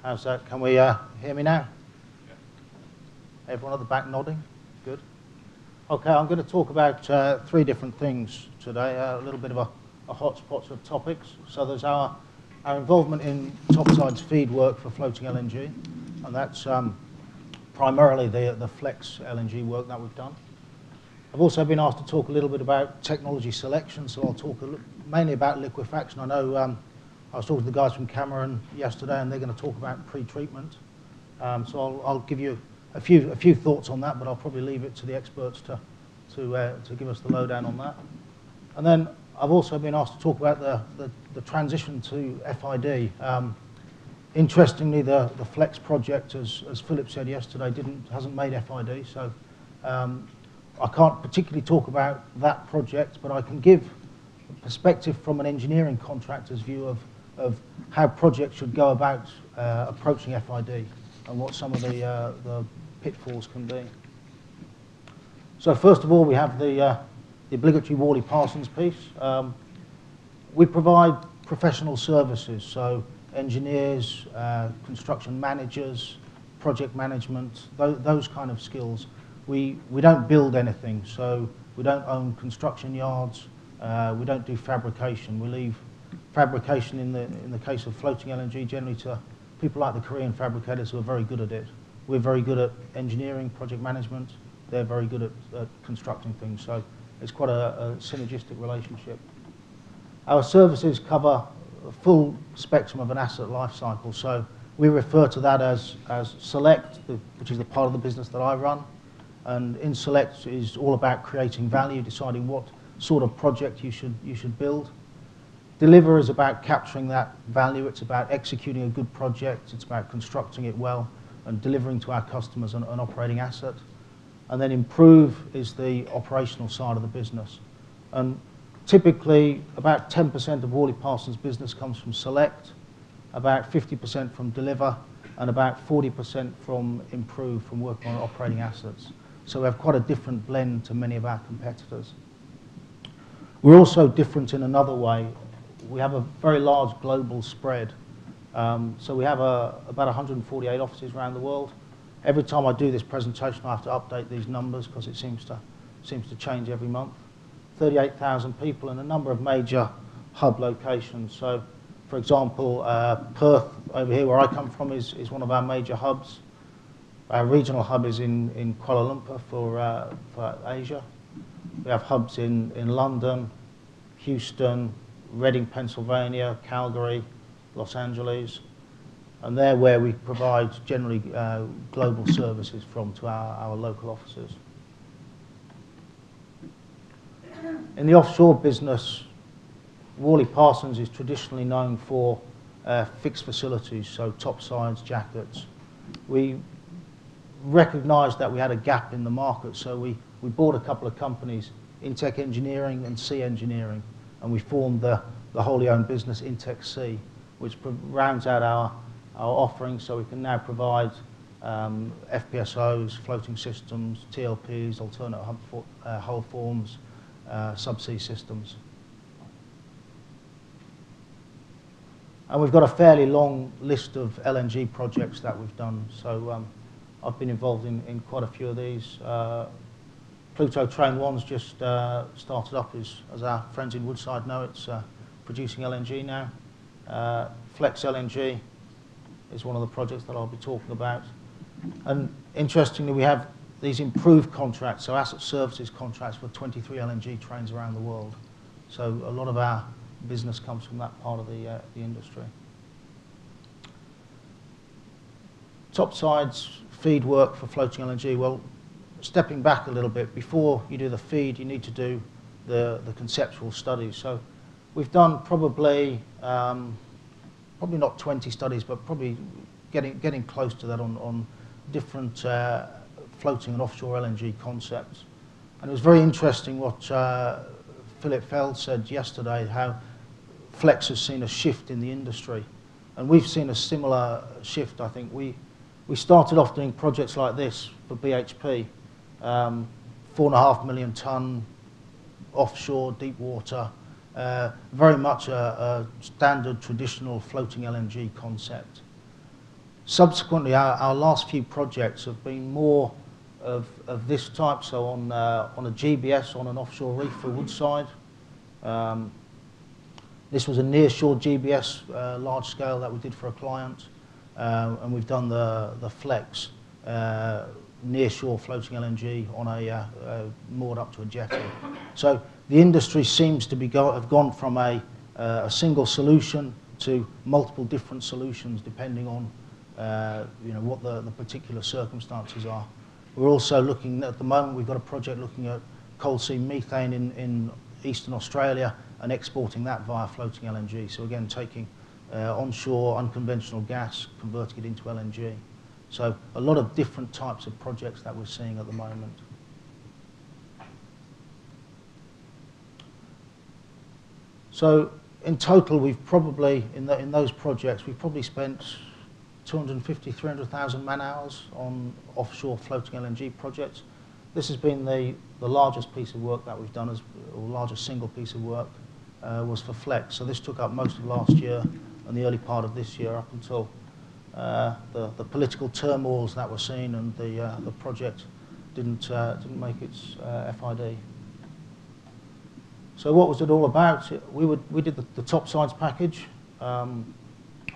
How's that? Can we hear me now? Yeah. Everyone at the back nodding? Good. Okay, I'm going to talk about three different things today, a little bit of a hotspot of topics. So there's our involvement in topsides feed work for floating LNG, and that's primarily the FLEX LNG work that we've done. I've also been asked to talk a little bit about technology selection, so I'll talk mainly about liquefaction. I know I was talking to the guys from Cameron yesterday, and they're going to talk about pre-treatment. So I'll give you a few thoughts on that, but I'll probably leave it to the experts to give us the lowdown on that. And then I've also been asked to talk about the transition to FID. Interestingly, the FLEX project, as Philip said yesterday, hasn't made FID, so I can't particularly talk about that project, but I can give a perspective from an engineering contractor's view of how projects should go about approaching FID and what some of the pitfalls can be. So first of all, we have the obligatory Worley-Parsons piece. We provide professional services, so engineers, construction managers, project management, those kind of skills. We don't build anything, so we don't own construction yards, we don't do fabrication. We leave fabrication in the case of floating LNG generally to people like the Korean fabricators who are very good at it. We're very good at engineering, project management. They're very good at constructing things, so it's quite a synergistic relationship. Our services cover a full spectrum of an asset life cycle, so we refer to that as Select, which is the part of the business that I run. And in Select is all about creating value, deciding what sort of project you should build. Deliver is about capturing that value. It's about executing a good project. It's about constructing it well and delivering to our customers an operating asset. And then Improve is the operational side of the business. And typically, about 10% of Worley-Parsons' business comes from Select, about 50% from Deliver, and about 40% from Improve, from working on operating assets. So we have quite a different blend to many of our competitors. We're also different in another way. We have a very large global spread. So we have about 148 offices around the world. Every time I do this presentation, I have to update these numbers because it seems to change every month. 38,000 people in a number of major hub locations. So, for example, Perth over here, where I come from, is one of our major hubs. Our regional hub is in Kuala Lumpur for Asia. We have hubs in London, Houston, Reading, Pennsylvania, Calgary, Los Angeles. And they're where we provide generally global services from to our local offices. In the offshore business, Worley-Parsons is traditionally known for fixed facilities, so topsides, jackets. We recognised that we had a gap in the market, so we bought a couple of companies, Intech Engineering and Sea Engineering, and we formed the wholly owned business Intech Sea, which rounds out our offerings, so we can now provide FPSOs, floating systems, TLPs, alternate hull forms, subsea systems. And we've got a fairly long list of LNG projects that we've done, so I've been involved in quite a few of these. Pluto Train 1's just started up, as our friends in Woodside know. It's producing LNG now. FLEX LNG is one of the projects that I'll be talking about. And interestingly, we have these improved contracts, so asset services contracts for 23 LNG trains around the world. So a lot of our business comes from that part of the industry. Topsides feed work for floating LNG. Well, stepping back a little bit, before you do the feed, you need to do the conceptual studies. So we've done probably not 20 studies, but probably getting close to that on different floating and offshore LNG concepts. And it was very interesting what Philip Feld said yesterday, how Flex has seen a shift in the industry. And we've seen a similar shift, I think. We started off doing projects like this for BHP, 4.5 million tonne offshore, deep water, very much a standard traditional floating LNG concept. Subsequently, our last few projects have been more of this type, so on a GBS on an offshore reef for Woodside. This was a nearshore GBS large scale that we did for a client, and we've done the Flex nearshore floating LNG on a moored up to a jetty. So the industry seems to be have gone from a single solution to multiple different solutions depending on what the particular circumstances are. We're also looking at the moment, we've got a project looking at coal seam methane in eastern Australia and exporting that via floating LNG. So again, taking onshore unconventional gas, converting it into LNG. So a lot of different types of projects that we're seeing at the moment. So in total, we've probably, in those projects, we've probably spent 250, 300,000 man-hours on offshore floating LNG projects. This has been the largest piece of work that we've done, or largest single piece of work, was for Flex. So this took up most of last year and the early part of this year up until the political turmoils that were seen, and the project didn't make its FID. So what was it all about? We did the topsides package.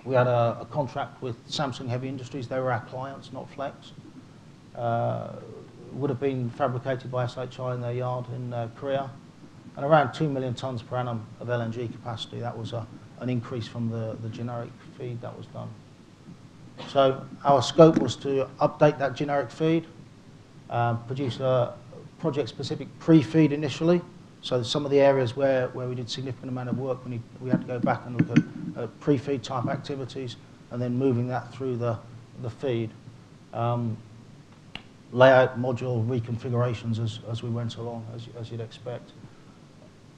We had a contract with Samsung Heavy Industries. They were our clients, not Flex. Would have been fabricated by SHI in their yard in Korea, and around 2 million tonnes per annum of LNG capacity. That was an increase from the generic feed that was done. So our scope was to update that generic feed, produce a project-specific pre-feed initially. So some of the areas where we did significant amount of work, we had to go back and look at pre-feed type activities, and then moving that through the feed. Layout, module, reconfigurations as we went along, as you'd expect.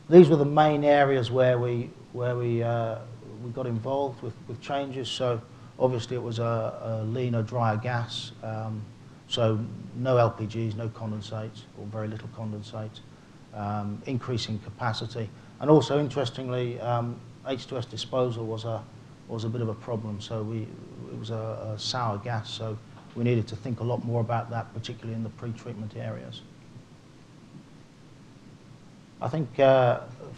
These were the main areas where we got involved with changes. So obviously it was a leaner, drier gas. So no LPGs, no condensates, or very little condensate. Increasing capacity, and also interestingly, H2S disposal was a bit of a problem. So it was a sour gas. So we needed to think a lot more about that, particularly in the pre-treatment areas. I think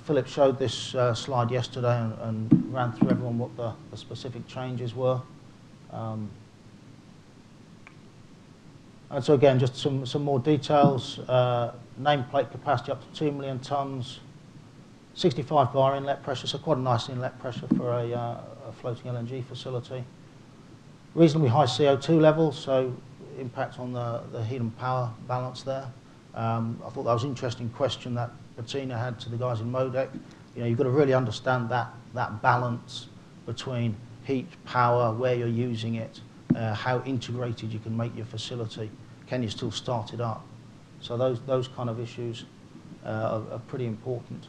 Philip showed this slide yesterday and ran through everyone what the specific changes were. And so again, just some more details. Nameplate capacity up to 2 million tonnes, 65 bar inlet pressure, so quite a nice inlet pressure for a floating LNG facility. Reasonably high CO2 levels, so impact on the heat and power balance there. I thought that was an interesting question that Bettina had to the guys in MODEC. You've got to really understand that balance between heat, power, where you're using it, how integrated you can make your facility. Can you still start it up? So those kind of issues are pretty important.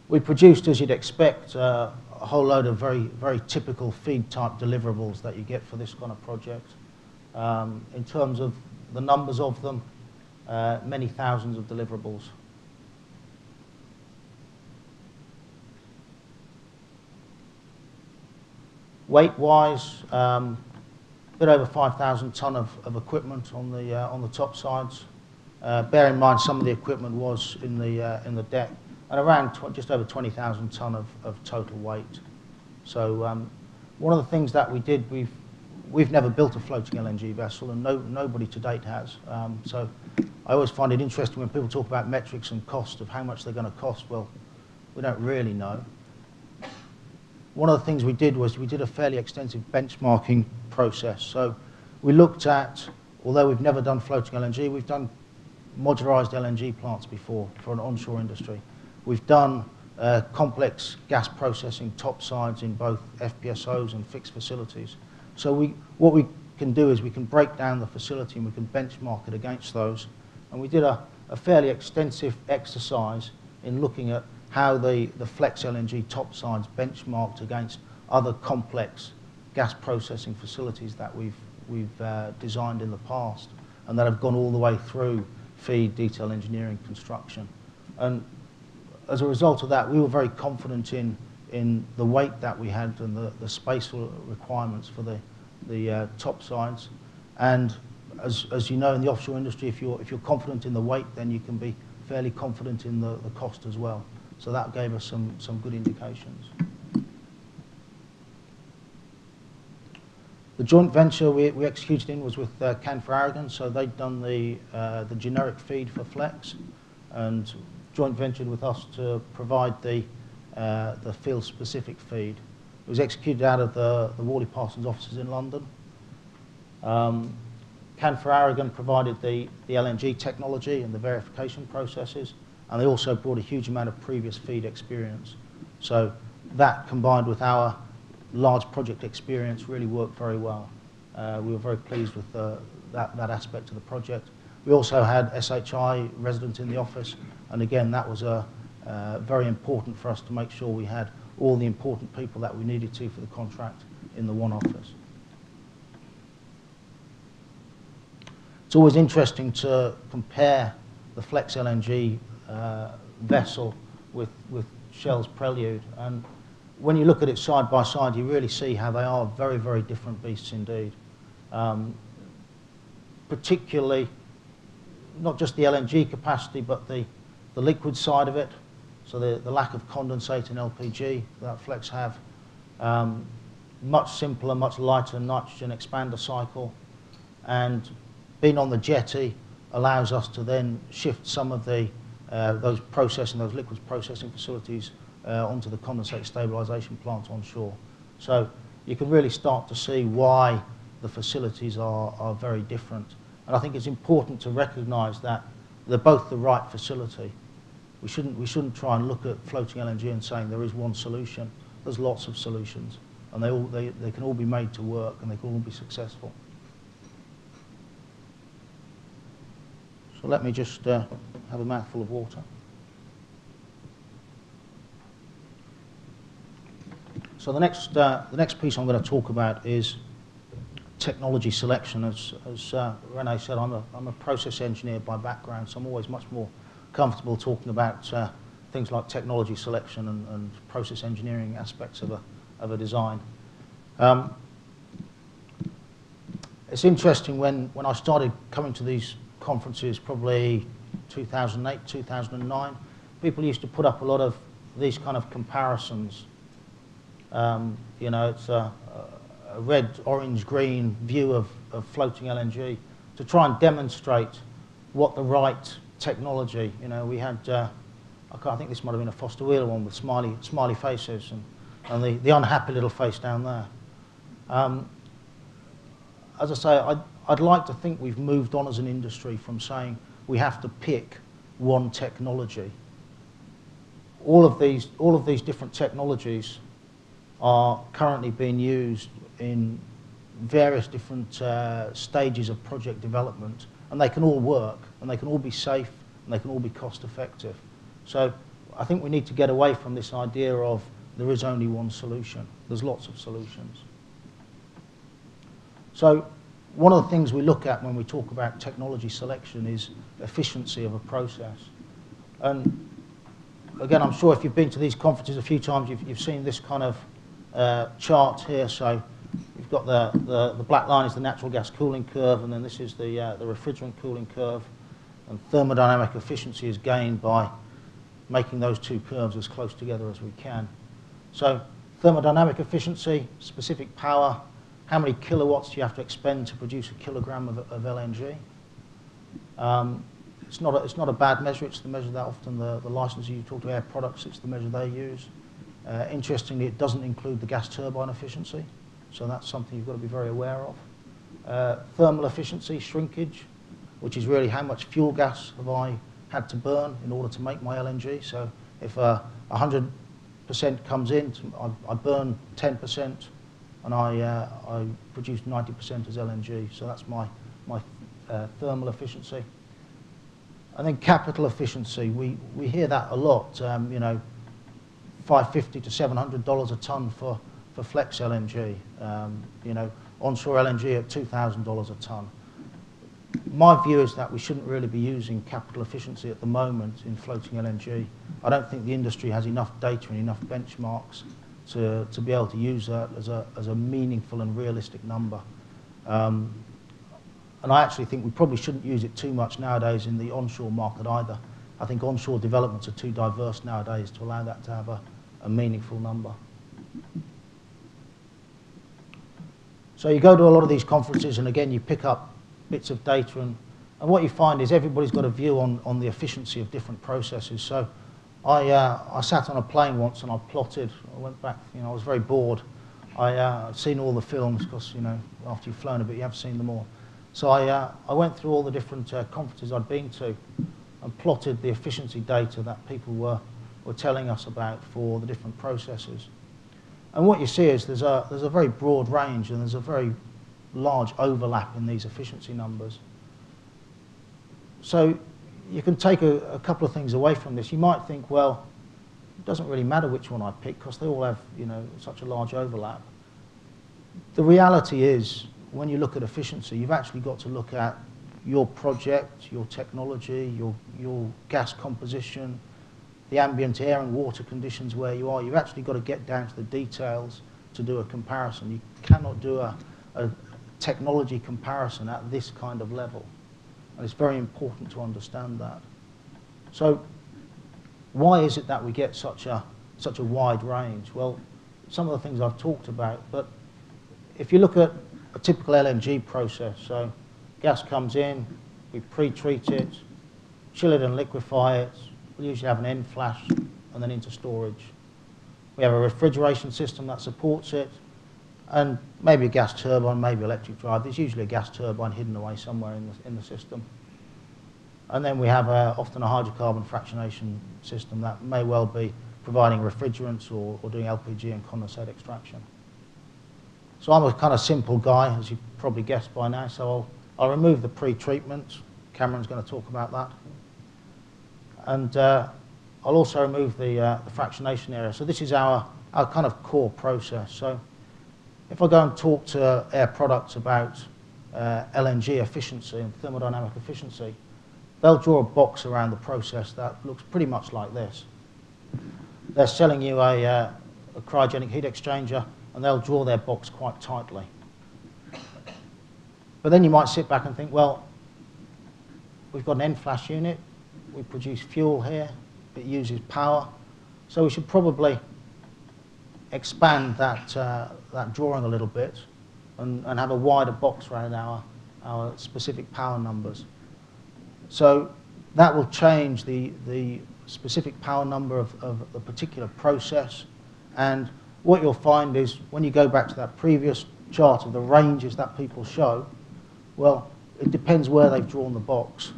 We produced, as you'd expect, a whole load of very, very typical feed type deliverables that you get for this kind of project. In terms of the numbers of them, many thousands of deliverables. Weight-wise, a bit over 5,000 tonne of equipment on the top sides. Bear in mind, some of the equipment was in the deck, and around just over 20,000 tonne of total weight. So one of the things that we did, we've never built a floating LNG vessel, and nobody to date has. So I always find it interesting when people talk about metrics and cost of how much they're going to cost. Well, we don't really know. One of the things we did was we did a fairly extensive benchmarking process. So we looked at, although we've never done floating LNG, we've done modularized LNG plants before for an onshore industry. We've done complex gas processing topsides in both FPSOs and fixed facilities. So what we can do is we can break down the facility and we can benchmark it against those. And we did a fairly extensive exercise in looking at how the Flex LNG topsides benchmarked against other complex gas processing facilities that we've designed in the past and that have gone all the way through FEED, detail engineering, construction. And as a result of that, we were very confident in in the weight that we had and the spatial requirements for the top sides. And as you know, in the offshore industry, if you're confident in the weight, then you can be fairly confident in the cost as well. So that gave us some good indications. The joint venture we executed in was with Canfor Aragon, so they'd done the generic feed for Flex, and joint ventured with us to provide the field-specific feed. It was executed out of the Worley Parsons offices in London. Canfor Aragon provided the LNG technology and the verification processes, and they also brought a huge amount of previous feed experience. So that, combined with our large project experience, really worked very well. We were very pleased with that aspect of the project. We also had SHI resident in the office, and again, that was very important for us to make sure we had all the important people that we needed to for the contract in the one office. It's always interesting to compare the Flex LNG vessel with Shell's Prelude, and when you look at it side by side, you really see how they are very, very different beasts indeed. Particularly, not just the LNG capacity, but the liquid side of it, so the lack of condensate in LPG that Flex have. Much simpler, much lighter nitrogen expander cycle, and being on the jetty allows us to then shift some of those liquids processing facilities onto the condensate stabilization plant onshore. So you can really start to see why the facilities are very different. And I think it's important to recognize that they're both the right facility. We shouldn't try and look at floating LNG and saying there is one solution. There's lots of solutions, and they can all be made to work, and they can all be successful. So let me just have a mouthful of water. So the next piece I'm going to talk about is technology selection. As Rene said, I'm a process engineer by background, so I'm always much more comfortable talking about things like technology selection and process engineering aspects of a design. It's interesting when I started coming to these conferences, probably 2008, 2009, people used to put up a lot of these kind of comparisons. You know, it's a red, orange, green view of floating LNG to try and demonstrate what the right technology. You know, we had, I think this might have been a Foster Wheeler one with smiley faces and the unhappy little face down there. As I say, I'd like to think we've moved on as an industry from saying we have to pick one technology. All of these different technologies are currently being used in various different stages of project development, and they can all work, and they can all be safe, and they can all be cost effective. So I think we need to get away from this idea of there is only one solution. There's lots of solutions. So one of the things we look at when we talk about technology selection is efficiency of a process. And again, I'm sure if you've been to these conferences a few times, you've seen this kind of chart here. So you've got the black line is the natural gas cooling curve, and then this is the refrigerant cooling curve. And thermodynamic efficiency is gained by making those two curves as close together as we can. So thermodynamic efficiency, specific power, how many kilowatts do you have to expend to produce a kilogram of LNG? It's not a bad measure. It's the measure that often the licensee you talk to Air Products, it's the measure they use. Interestingly, it doesn't include the gas turbine efficiency, so that's something you've got to be very aware of. Thermal efficiency, shrinkage, which is really how much fuel gas have I had to burn in order to make my LNG. So if 100% comes in, I burn 10%, and I produce 90% as LNG. So that's my thermal efficiency. And then capital efficiency, we hear that a lot. You know, $550 to $700 a ton for Flex LNG. You know, onshore LNG at $2,000 a ton. my view is that we shouldn't really be using capital efficiency at the moment in floating LNG. I don't think the industry has enough data and enough benchmarks to be able to use that as a meaningful and realistic number. And I actually think we probably shouldn't use it too much nowadays in the onshore market either. I think onshore developments are too diverse nowadays to allow that to have a meaningful number. So you go to a lot of these conferences, and again, you pick up bits of data, and what you find is everybody's got a view on the efficiency of different processes. So I sat on a plane once and I plotted. I went back, I was very bored. I'd seen all the films because, after you've flown a bit, you have seen them all. So I went through all the different conferences I'd been to and plotted the efficiency data that people were telling us about for the different processes. And what you see is there's a very broad range, and there's a very large overlap in these efficiency numbers. So you can take a couple of things away from this. You might think, well, it doesn't really matter which one I pick because they all have, such a large overlap. The reality is, when you look at efficiency, you've actually got to look at your project, your technology, your gas composition, the ambient air and water conditions where you are. You've actually got to get down to the details to do a comparison. You cannot do a technology comparison at this kind of level. And it's very important to understand that. So why is it that we get such a wide range? Well, some of the things I've talked about, but if you look at a typical LNG process, so gas comes in, we pre-treat it, chill it and liquefy it. We usually have an end flash and then into storage. We have a refrigeration system that supports it, and maybe a gas turbine, maybe electric drive. There's usually a gas turbine hidden away somewhere in the system. And then we have often a hydrocarbon fractionation system that may well be providing refrigerants or doing LPG and condensate extraction. So I'm a kind of simple guy, as you probably guessed by now, so I'll remove the pre-treatment. Cameron's going to talk about that. And I'll also remove the fractionation area. So this is our kind of core process. So if I go and talk to Air Products about LNG efficiency and thermodynamic efficiency, they'll draw a box around the process that looks pretty much like this. They're selling you a cryogenic heat exchanger, and they'll draw their box quite tightly. But then you might sit back and think, well, we've got an end flash unit, we produce fuel here, it uses power, so we should probably expand that drawing a little bit and have a wider box around our specific power numbers. So that will change the specific power number of the particular process, and what you'll find is when you go back to that previous chart of the ranges that people show, well, it depends where they've drawn the box.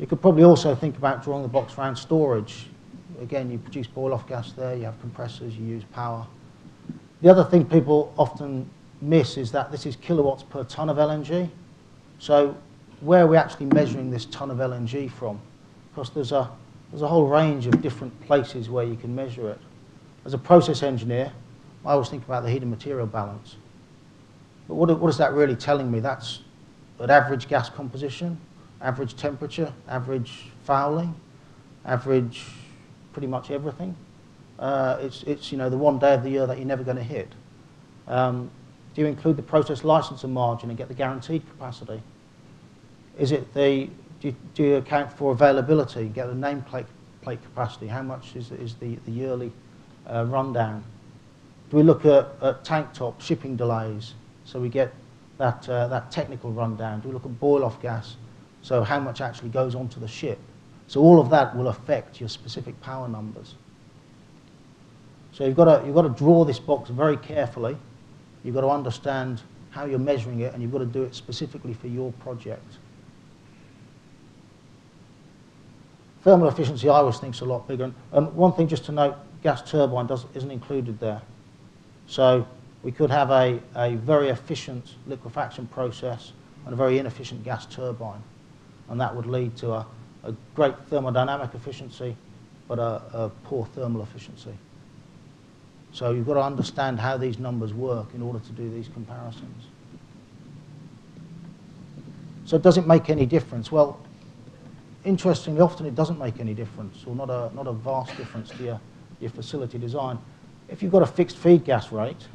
You could probably also think about drawing the box around storage. Again, you produce boil-off gas there, you have compressors, you use power. The other thing people often miss is that this is kilowatts per tonne of LNG. So where are we actually measuring this tonne of LNG from? Because there's a whole range of different places where you can measure it. As a process engineer, I always think about the heat and material balance. But what is that really telling me? That's at average gas composition, average temperature, average fouling, average pretty much everything. It's the one day of the year that you're never going to hit. Do you include the process licensor margin and get the guaranteed capacity? Is it do you account for availability, get the nameplate capacity? How much is the yearly rundown? Do we look at tank top shipping delays, so we get that technical rundown? Do we look at boil-off gas, so how much actually goes onto the ship? So all of that will affect your specific power numbers. So you've got to draw this box very carefully. You've got to understand how you're measuring it, and you've got to do it specifically for your project. Thermal efficiency, I always think, is a lot bigger. And one thing just to note, gas turbine isn't included there. So we could have a very efficient liquefaction process and a very inefficient gas turbine. And that would lead to a great thermodynamic efficiency, but a poor thermal efficiency. So you've got to understand how these numbers work in order to do these comparisons. So does it make any difference? Well, interestingly, often it doesn't make any difference, or not a vast difference to your facility design. If you've got a fixed feed gas rate,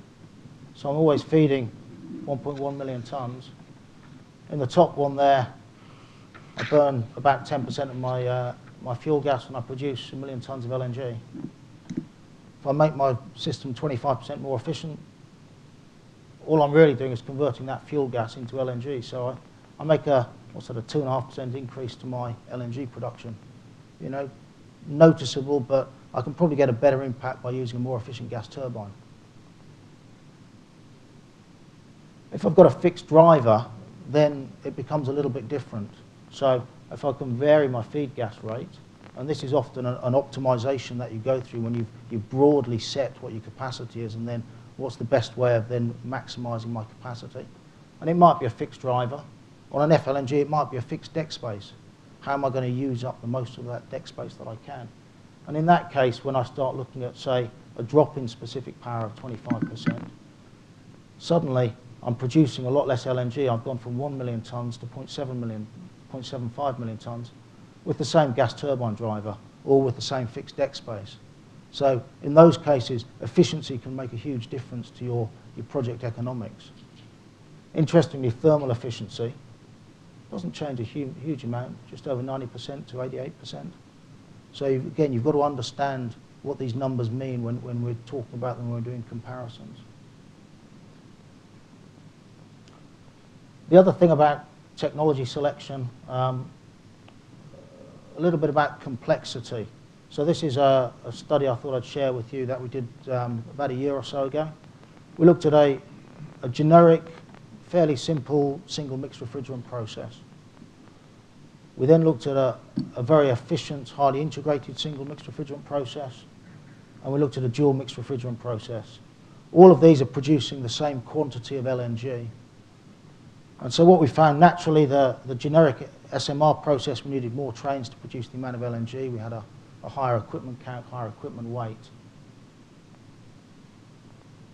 so I'm always feeding 1.1 million tonnes, in the top one there, I burn about 10% of my fuel gas and I produce 1 million tonnes of LNG. If I make my system 25% more efficient, all I'm really doing is converting that fuel gas into LNG. So I make a 2.5% increase to my LNG production. You know, noticeable, but I can probably get a better impact by using a more efficient gas turbine. If I've got a fixed driver, then it becomes a little bit different. So if I can vary my feed gas rate, and this is often an optimization that you go through when you've broadly set what your capacity is, and then what's the best way of then maximizing my capacity. And it might be a fixed driver. On an FLNG, it might be a fixed deck space. How am I going to use up the most of that deck space that I can? And in that case, when I start looking at, say, a drop in specific power of 25%, suddenly I'm producing a lot less LNG. I've gone from 1 million tonnes to 0.75 million tonnes with the same gas turbine driver or with the same fixed deck space. So in those cases, efficiency can make a huge difference to your project economics. Interestingly, thermal efficiency doesn't change a huge amount, just over 90% to 88%. So again, you've got to understand what these numbers mean when we're talking about them, when we're doing comparisons. The other thing about technology selection, a little bit about complexity. So this is a study I thought I'd share with you that we did about a year or so ago. We looked at a generic, fairly simple single mixed refrigerant process. We then looked at a very efficient, highly integrated single mixed refrigerant process, and we looked at a dual mixed refrigerant process. All of these are producing the same quantity of LNG. And so what we found, naturally, the generic SMR process, we needed more trains to produce the amount of LNG. We had a higher equipment count, higher equipment weight.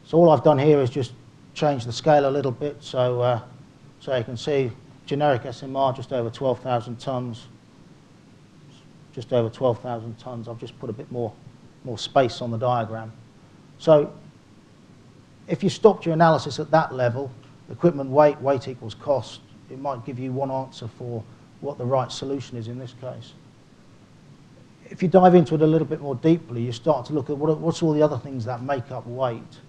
So all I've done here is just change the scale a little bit. So you can see generic SMR just over 12,000 tonnes. Just over 12,000 tonnes. I've just put a bit more space on the diagram. So if you stopped your analysis at that level, equipment weight equals cost, it might give you one answer for what the right solution is in this case. If you dive into it a little bit more deeply, you start to look at what's all the other things that make up weight.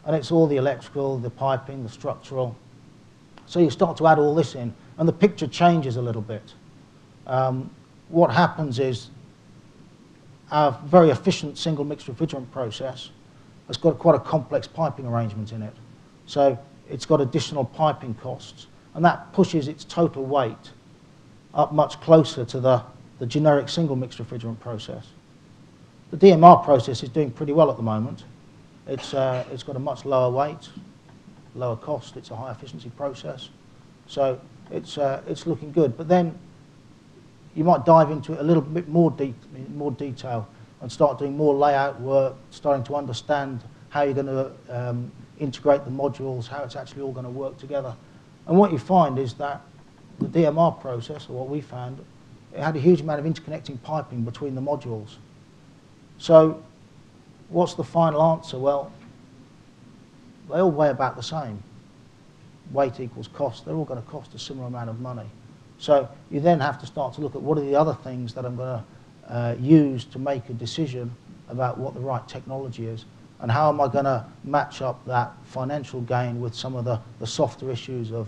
And it's all the electrical, the piping, the structural. So you start to add all this in, and the picture changes a little bit. What happens is our very efficient single mixed refrigerant process has got quite a complex piping arrangement in it. So it's got additional piping costs, and that pushes its total weight up much closer to the generic single mixed refrigerant process. The DMR process is doing pretty well at the moment. It's got a much lower weight, lower cost. It's a high efficiency process, so it's looking good. But then you might dive into it a little bit more detail and start doing more layout work, starting to understand how you're going to integrate the modules, how it's actually all going to work together. And what you find is that the DMR process, or what we found, it had a huge amount of interconnecting piping between the modules. So what's the final answer? Well, they all weigh about the same. Weight equals cost. They're all going to cost a similar amount of money. So you then have to start to look at what are the other things that I'm going to use to make a decision about what the right technology is, and how am I going to match up that financial gain with some of the softer issues of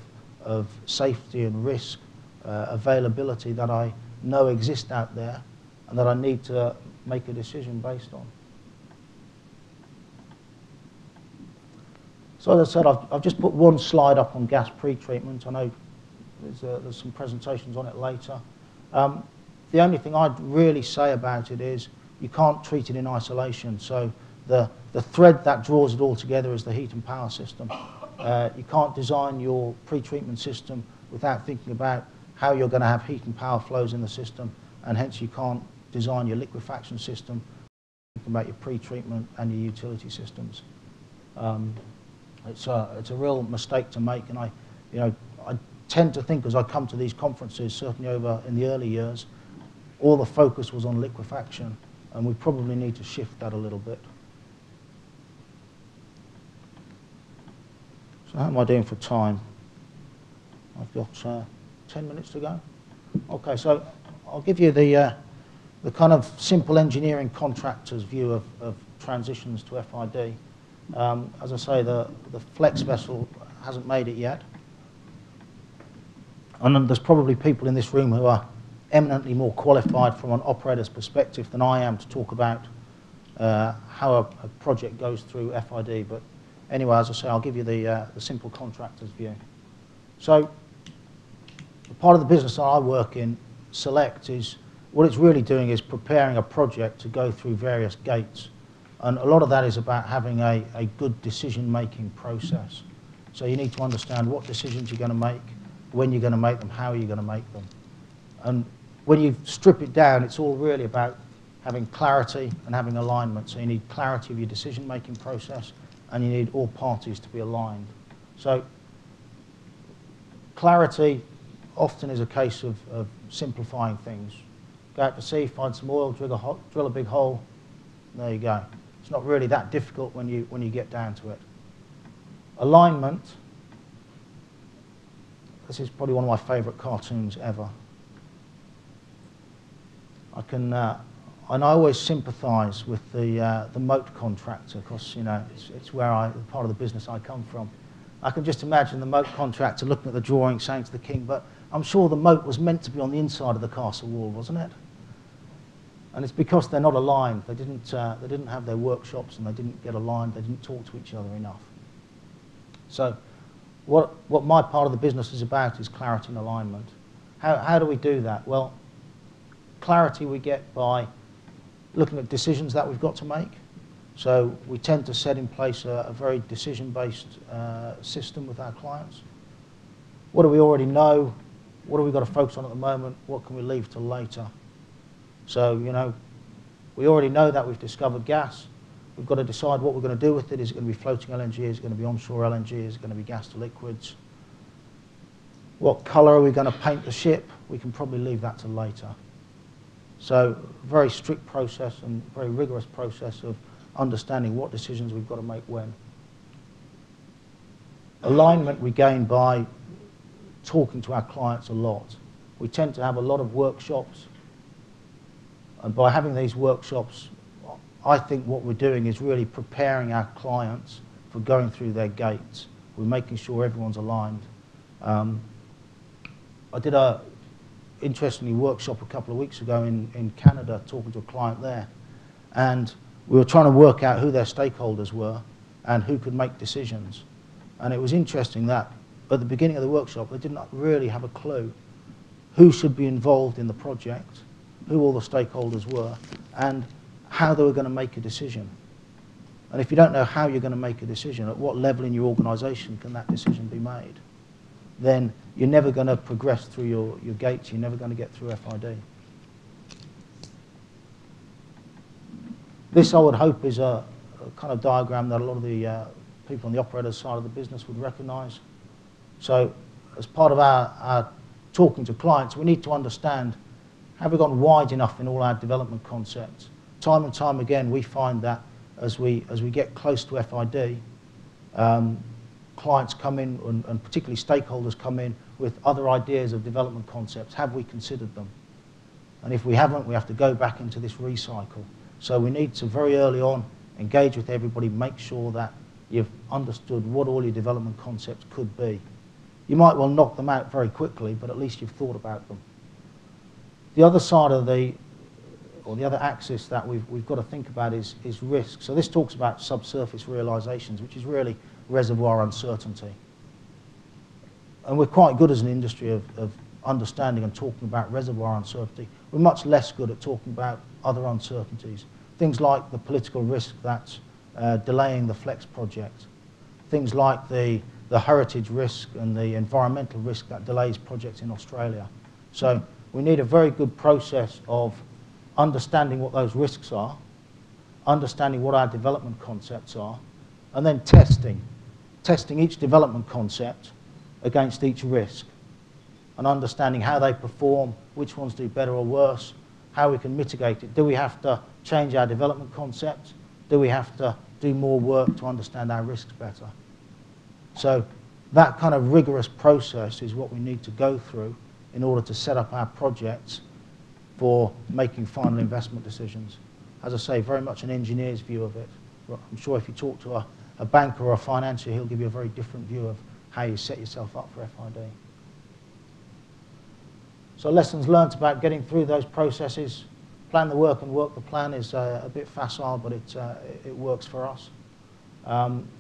safety and risk, availability that I know exist out there and that I need to make a decision based on. So as I said, I've just put one slide up on gas pretreatment. I know there's some presentations on it later. The only thing I'd really say about it is you can't treat it in isolation. So the thread that draws it all together is the heat and power system. You can't design your pretreatment system without thinking about how you're going to have heat and power flows in the system, and hence you can't design your liquefaction system thinking about your pretreatment and your utility systems. It's a real mistake to make, and I tend to think, as I come to these conferences, certainly over in the early years, all the focus was on liquefaction, and we probably need to shift that a little bit. So how am I doing for time? I've got 10 minutes to go. Okay, so I'll give you the kind of simple engineering contractor's view of transitions to FID. As I say, the flex vessel hasn't made it yet. And there's probably people in this room who are eminently more qualified from an operator's perspective than I am to talk about how a project goes through FID. But anyway, as I say, I'll give you the simple contractor's view. So the part of the business that I work in, Select, is what it's really doing is preparing a project to go through various gates. And a lot of that is about having a good decision-making process. So you need to understand what decisions you're going to make, when you're going to make them, how you're going to make them. And when you strip it down, it's all really about having clarity and having alignment. So you need clarity of your decision-making process, and you need all parties to be aligned. So clarity often is a case of simplifying things. Go out to sea, find some oil, drill a big hole, there you go. It's not really that difficult when you get down to it. Alignment, this is probably one of my favourite cartoons ever. And I always sympathise with the moat contractor, because it's where part of the business I come from. I can just imagine the moat contractor looking at the drawing, saying to the king, "But I'm sure the moat was meant to be on the inside of the castle wall, wasn't it?" And it's because they're not aligned. They didn't have their workshops, and they didn't get aligned. They didn't talk to each other enough. So what my part of the business is about is clarity and alignment. How do we do that? Well, clarity we get by looking at decisions that we've got to make. So we tend to set in place a very decision-based system with our clients. What do we already know? What have we got to focus on at the moment? What can we leave till later? So, we already know that we've discovered gas. We've got to decide what we're going to do with it. Is it going to be floating LNG? Is it going to be onshore LNG? Is it going to be gas to liquids? What colour are we going to paint the ship? We can probably leave that till later. So, very strict process and very rigorous process of understanding what decisions we've got to make when. Alignment we gain by talking to our clients a lot. We tend to have a lot of workshops, and by having these workshops, I think what we're doing is really preparing our clients for going through their gates. We're making sure everyone's aligned. I did a interestingly workshop a couple of weeks ago in Canada, talking to a client there, and we were trying to work out who their stakeholders were and who could make decisions. And it was interesting that at the beginning of the workshop, they didn't really have a clue who should be involved in the project, who all the stakeholders were, and how they were going to make a decision. And if you don't know how you're going to make a decision, at what level in your organisation can that decision be made, then you're never going to progress through your gates, you're never going to get through FID. This, I would hope, is a kind of diagram that a lot of the people on the operator's side of the business would recognise. So as part of our talking to clients, we need to understand, have we gone wide enough in all our development concepts? Time and time again, we find that as we get close to FID, clients come in, and particularly stakeholders come in with other ideas of development concepts. Have we considered them? And if we haven't, we have to go back into this recycle. So we need to very early on engage with everybody, make sure that you've understood what all your development concepts could be. You might well knock them out very quickly, but at least you've thought about them. The other side of the other axis that we've got to think about is risk. So this talks about subsurface realizations, which is really reservoir uncertainty. And we're quite good as an industry of understanding and talking about reservoir uncertainty. We're much less good at talking about other uncertainties. Things like the political risk that's delaying the Flex project. Things like the heritage risk and the environmental risk that delays projects in Australia. So we need a very good process of understanding what those risks are, understanding what our development concepts are, and then testing each development concept against each risk. and understanding how they perform, which ones do better or worse, how we can mitigate it. Do we have to change our development concepts? Do we have to do more work to understand our risks better? So that kind of rigorous process is what we need to go through in order to set up our projects for making final investment decisions. As I say, very much an engineer's view of it. I'm sure if you talk to a banker or a financier, he'll give you a very different view of how you set yourself up for FID. So lessons learned about getting through those processes. Plan the work and work the plan is a bit facile, but it works for us.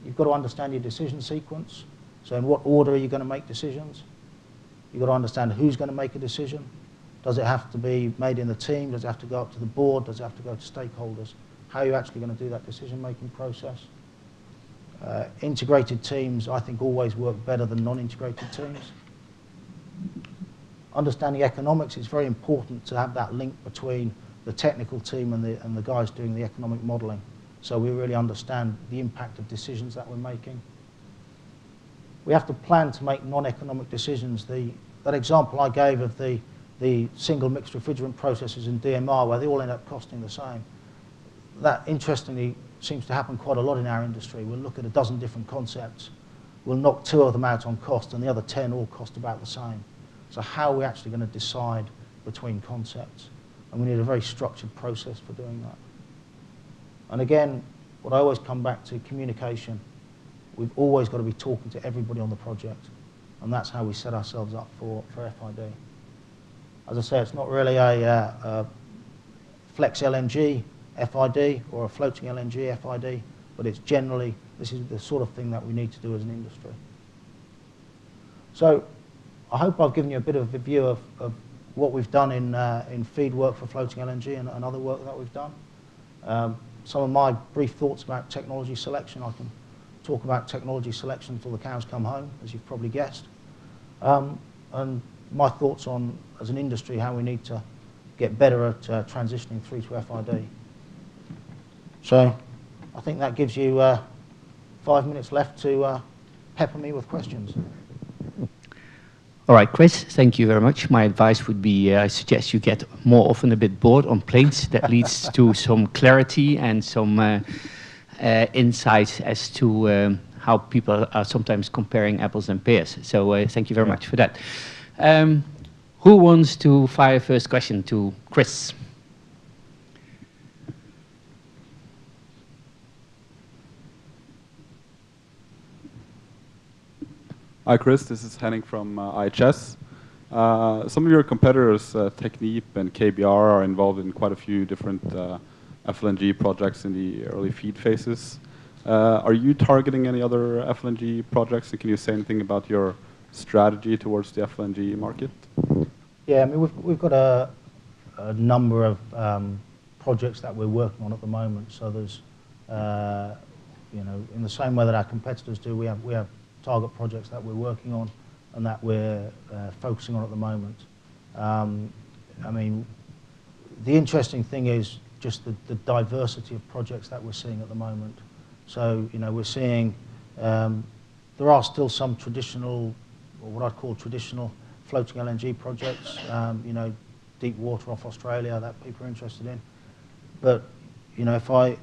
You've got to understand your decision sequence. So in what order are you going to make decisions? You've got to understand who's going to make a decision. Does it have to be made in the team? Does it have to go up to the board? Does it have to go to stakeholders? How are you actually going to do that decision-making process? Integrated teams, I think, always work better than non-integrated teams. Understanding economics, it's very important to have that link between the technical team and the guys doing the economic modelling, so we really understand the impact of decisions that we're making. We have to plan to make non-economic decisions. That example I gave of the single mixed refrigerant processes in DMR, where they all end up costing the same, that interestingly seems to happen quite a lot in our industry. We'll look at a dozen different concepts, we'll knock 2 of them out on cost, and the other 10 all cost about the same. So how are we actually going to decide between concepts? And we need a very structured process for doing that. And again, what I always come back to, communication. We've always got to be talking to everybody on the project, and that's how we set ourselves up for FID. As I say, it's not really a flex LNG FID or a floating LNG FID, but it's generally, this is the sort of thing that we need to do as an industry. So I hope I've given you a bit of a view of what we've done in FEED work for floating LNG and other work that we've done. Some of my brief thoughts about technology selection. I can talk about technology selection until the cows come home, as you've probably guessed. And my thoughts on, as an industry, how we need to get better at transitioning through to FID. So I think that gives you 5 minutes left to pepper me with questions. All right, Chris, thank you very much. My advice would be, I suggest you get more often a bit bored on planes. That leads to some clarity and some insights as to how people are sometimes comparing apples and pears. So thank you very much for that. Who wants to fire first question to Chris? Hi Chris, this is Henning from IHS. Some of your competitors, Technip and KBR, are involved in quite a few different FLNG projects in the early FEED phases. Are you targeting any other FLNG projects, and can you say anything about your strategy towards the FLNG market? Yeah, I mean, we've got a number of projects that we're working on at the moment. So there's, you know, in the same way that our competitors do, we have target projects that we're working on and that we're focusing on at the moment. I mean, the interesting thing is just the diversity of projects that we're seeing at the moment. So, you know, we're seeing there are still some traditional, or what I'd call traditional, floating LNG projects, you know, deep water off Australia that people are interested in. But, you know, if I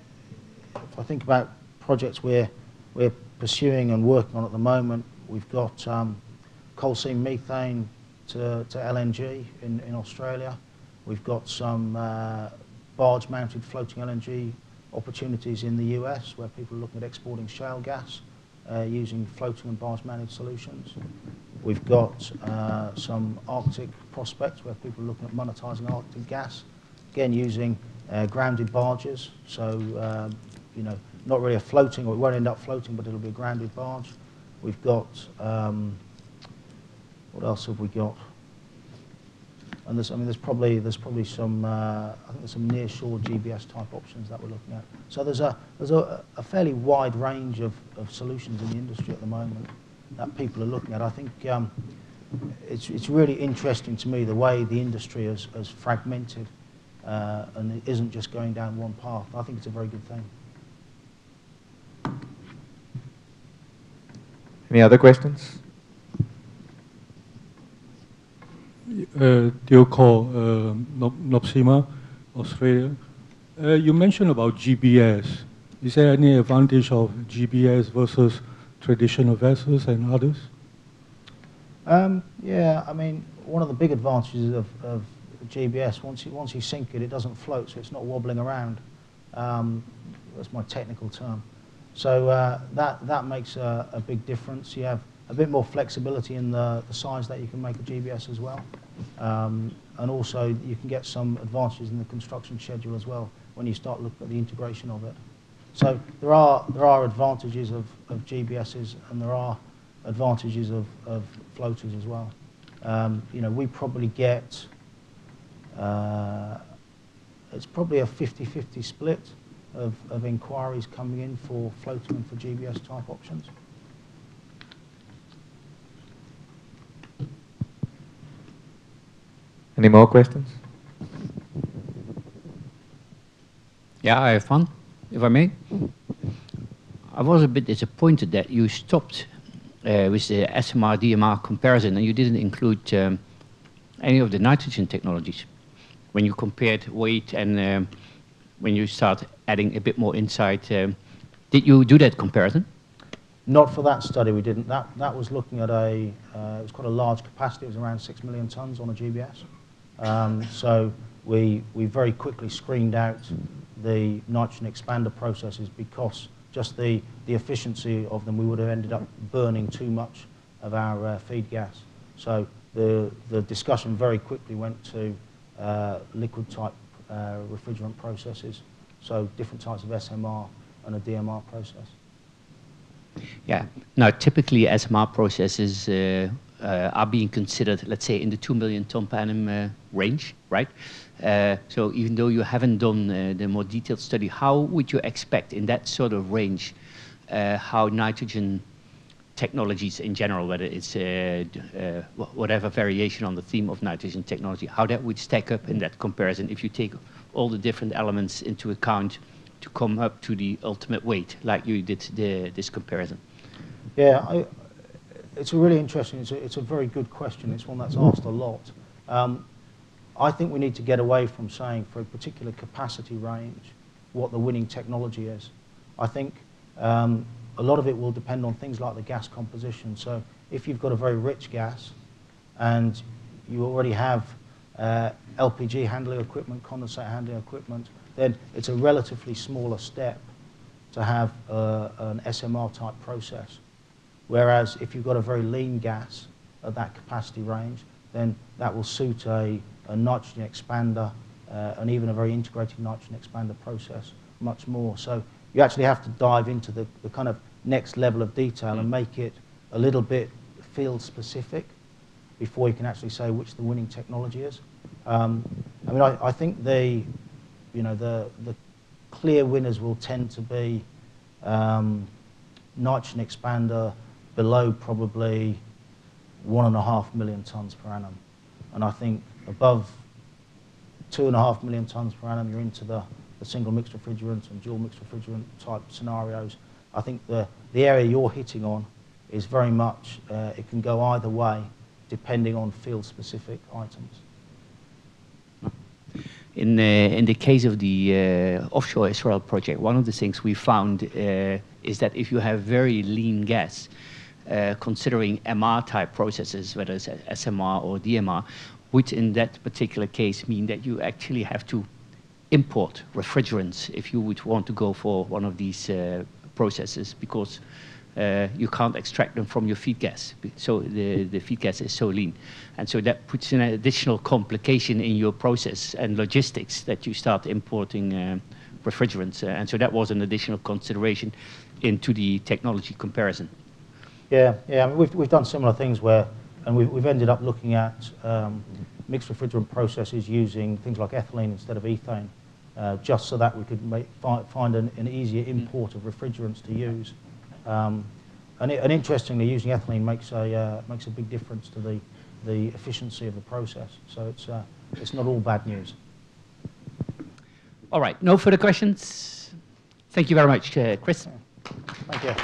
think about projects we're pursuing and working on at the moment, we've got coal seam methane to LNG in Australia. We've got some barge-mounted floating LNG opportunities in the US where people are looking at exporting shale gas using floating and barge-mounted solutions. We've got some Arctic prospects where people are looking at monetizing Arctic gas, again using grounded barges. So, you know, not really a floating, or it won't end up floating, but it'll be a grounded barge. We've got, what else have we got? And there's, I mean, there's probably some, I think there's some nearshore GBS type options that we're looking at. So there's a fairly wide range of solutions in the industry at the moment that people are looking at. I think it's really interesting to me the way the industry has fragmented and it isn't just going down one path. I think it's a very good thing. Any other questions? Dioko, Nopsima, Australia. You mentioned about GBS. Is there any advantage of GBS versus traditional vessels and others? Yeah, I mean, one of the big advantages of GBS, once you sink it, it doesn't float, so it's not wobbling around. That's my technical term. So that makes a big difference. You have a bit more flexibility in the size that you can make a GBS as well. And also you can get some advantages in the construction schedule as well when you start looking at the integration of it. So there are advantages of GBSs, and there are advantages of floaters as well. You know, we probably get, it's probably a 50-50 split of inquiries coming in for floating and for GBS type options. Any more questions? Yeah, I have one, if I may. I was a bit disappointed that you stopped with the SMR-DMR comparison and you didn't include any of the nitrogen technologies. When you compared weight and when you start adding a bit more insight, did you do that comparison? Not for that study, we didn't. That was looking at it was quite a large capacity, it was around 6 million tonnes on a GBS. So we very quickly screened out the nitrogen expander processes because just the efficiency of them, we would have ended up burning too much of our feed gas. So the discussion very quickly went to liquid type refrigerant processes, so different types of SMR and a DMR process. Yeah. Now, typically SMR processes are being considered, let's say, in the 2 million ton per annum range, right? So even though you haven't done the more detailed study, how would you expect in that sort of range how nitrogen technologies in general, whether it's whatever variation on the theme of nitrogen technology, how that would stack up in that comparison if you take all the different elements into account to come up to the ultimate weight, like you did this comparison? Yeah, it's a really interesting, it's a very good question. It's one that's asked a lot. I think we need to get away from saying for a particular capacity range what the winning technology is. I think a lot of it will depend on things like the gas composition. So if you've got a very rich gas and you already have LPG handling equipment, condensate handling equipment, then it's a relatively smaller step to have an SMR type process. Whereas if you've got a very lean gas at that capacity range, then that will suit a nitrogen expander and even a very integrated nitrogen expander process much more. So you actually have to dive into the kind of next level of detail and make it a little bit field specific before you can actually say which the winning technology is. I mean, I think the clear winners will tend to be nitrogen expander below probably 1.5 million tonnes per annum. And I think above 2.5 million tonnes per annum, you're into the single mixed refrigerant and dual mixed refrigerant type scenarios. I think the area you're hitting on is very much, it can go either way depending on field specific items. In the case of the offshore Israel project, one of the things we found is that if you have very lean gas, considering MR type processes, whether it's SMR or DMR, would in that particular case mean that you actually have to import refrigerants if you would want to go for one of these processes, because you can't extract them from your feed gas. So the feed gas is so lean. And so that puts an additional complication in your process and logistics that you start importing refrigerants. And so that was an additional consideration into the technology comparison. Yeah. I mean, we've done similar things where, and we've ended up looking at mixed refrigerant processes using things like ethylene instead of ethane, just so that we could find an easier import of refrigerants to use. And interestingly, using ethylene makes a big difference to the efficiency of the process. So it's not all bad news. All right, no further questions. Thank you very much, Chris. Thank you.